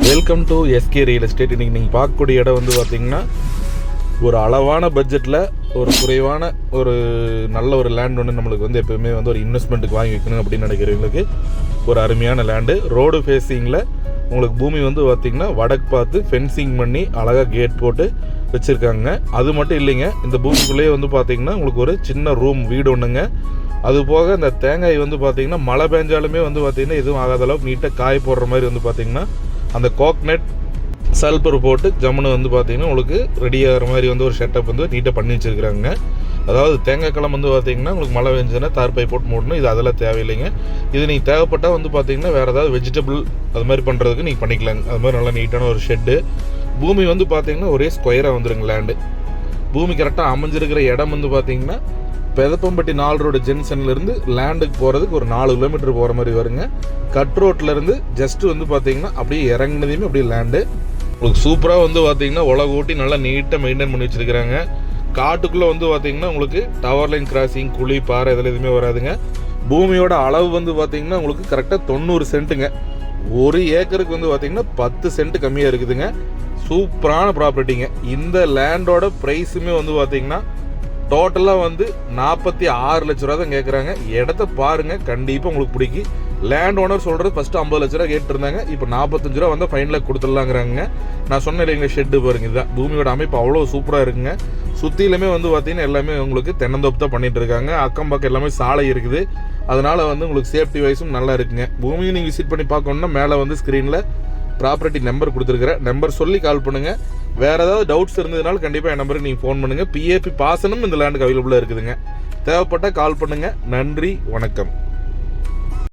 Welcome to SK real estate. இன்றைக்கி நீங்கள் பார்க்கக்கூடிய இடம் வந்து பார்த்திங்கன்னா ஒரு அளவான பட்ஜெட்டில் ஒரு குறைவான ஒரு நல்ல ஒரு லேண்ட் ஒன்று நம்மளுக்கு வந்து எப்போயுமே வந்து ஒரு இன்வெஸ்ட்மெண்ட்டுக்கு வாங்கி வைக்கணும் அப்படின்னு நினைக்கிறவங்களுக்கு ஒரு அருமையான லேண்டு. ரோடு ஃபேஸிங்கில் உங்களுக்கு பூமி வந்து பார்த்திங்கன்னா வடக்கு பார்த்து ஃபென்சிங் பண்ணி அழகாக கேட் போட்டு வச்சுருக்காங்க. அது மட்டும் இல்லைங்க, இந்த பூமிக்குள்ளேயே வந்து பார்த்திங்கன்னா உங்களுக்கு ஒரு சின்ன ரூம் வீடு ஒன்றுங்க. அது போக இந்த தேங்காய் வந்து பார்த்திங்கன்னா மழை பெஞ்சாலுமே வந்து பார்த்திங்கன்னா எதுவும் ஆகாத அளவுக்கு நீட்டாக காய போடுற மாதிரி வந்து பார்த்திங்கன்னா அந்த கோக்னட் சல்பர் போட்டு ஜம்முன்னு வந்து பார்த்திங்கன்னா உங்களுக்கு ரெடி ஆகிற மாதிரி வந்து ஒரு செட்டப் வந்து நீட்டாக பண்ணி வச்சுருக்குறாங்க. அதாவது தேங்காய் கிழமை வந்து பார்த்திங்கன்னா உங்களுக்கு மழை பெஞ்சுன்னா தார்பை போட்டு மூடணும். இது அதெல்லாம் தேவையில்லைங்க. இது நீங்கள் தேவைப்பட்டால் வந்து பார்த்திங்கன்னா வேறு ஏதாவது வெஜிடபிள் அது மாதிரி பண்ணுறதுக்கு நீங்கள் பண்ணிக்கலாங்க. அது மாதிரி நல்லா நீட்டான ஒரு ஷெட்டு. பூமி வந்து பார்த்திங்கன்னா ஒரே ஸ்கொயராக வந்துருங்க லேண்டு. பூமி கரெக்டாக அமைஞ்சிருக்கிற இடம் வந்து பார்த்திங்கன்னா பெதப்பம்பட்டி 4 ரோடு ஜென்ஷன்லேருந்து லேண்டுக்கு போகிறதுக்கு ஒரு 4 கிலோமீட்டர் போகிற மாதிரி வருங்க. கட் ரோட்லேருந்து ஜஸ்ட்டு வந்து பார்த்திங்கன்னா அப்படியே இறங்கினதையுமே அப்படியே லேண்டு உங்களுக்கு சூப்பராக வந்து பார்த்திங்கன்னா உலக ஊட்டி நல்லா நீட்டாக மெயின்டைன் பண்ணி வச்சுருக்கிறாங்க. காட்டுக்குள்ளே வந்து பார்த்திங்கன்னா உங்களுக்கு டவர் லைன் கிராசிங் குழி பாறை இதில் எதுவுமே வராதுங்க. பூமியோட அளவு வந்து பார்த்திங்கன்னா உங்களுக்கு கரெக்டாக 90 சென்ட்டுங்க. 1 ஏக்கருக்கு வந்து பார்த்திங்கன்னா 10 சென்ட் கம்மியாக இருக்குதுங்க. சூப்பரான ப்ராப்பர்ட்டிங்க. இந்த லேண்டோட ப்ரைஸுமே வந்து பார்த்திங்கன்னா டோட்டலாக வந்து 46 லட்ச ரூபா தான் கேட்குறாங்க. இடத்த பாருங்கள், கண்டிப்பாக உங்களுக்கு பிடிக்கும். லேண்ட் ஓனர் சொல்கிறது ஃபஸ்ட்டு 50 லட்ச ரூபா கேட்டுருந்தாங்க. இப்போ 45 ரூபா வந்து ஃபைனலாக கொடுத்துடலாங்கிறாங்க. நான் சொன்ன இல்லைங்க ஷெட்டு பாருங்க, இதுதான் பூமியோட அமைப்பு அவ்வளோ சூப்பராக இருக்குங்க. சுற்றிலுமே வந்து பார்த்திங்கன்னா எல்லாமே உங்களுக்கு தென்னந்தோப்பு தான் பண்ணிகிட்டு இருக்காங்க. அக்கம் பக்கம் எல்லாமே சாலை இருக்குது. அதனால் வந்து உங்களுக்கு சேஃப்டி வைஸும் நல்லா இருக்குங்க. பூமியை நீங்கள் விசிட் பண்ணி பார்க்கணுன்னா மேலே வந்து ஸ்க்ரீனில் ப்ராப்பர்ட்டி நம்பர் கொடுத்துருக்குறேன். நம்பர் சொல்லி கால் பண்ணுங்கள். வேறு ஏதாவது டவுட்ஸ் இருந்ததுனால கண்டிப்பாக என் நம்பருக்கு நீங்கள் ஃபோன் பண்ணுங்கள். பிஏபி பாசனும் இந்த லேண்டுக்கு அவைலபிளாக இருக்குதுங்க. தேவைப்பட்டால் கால் பண்ணுங்கள். நன்றி, வணக்கம்.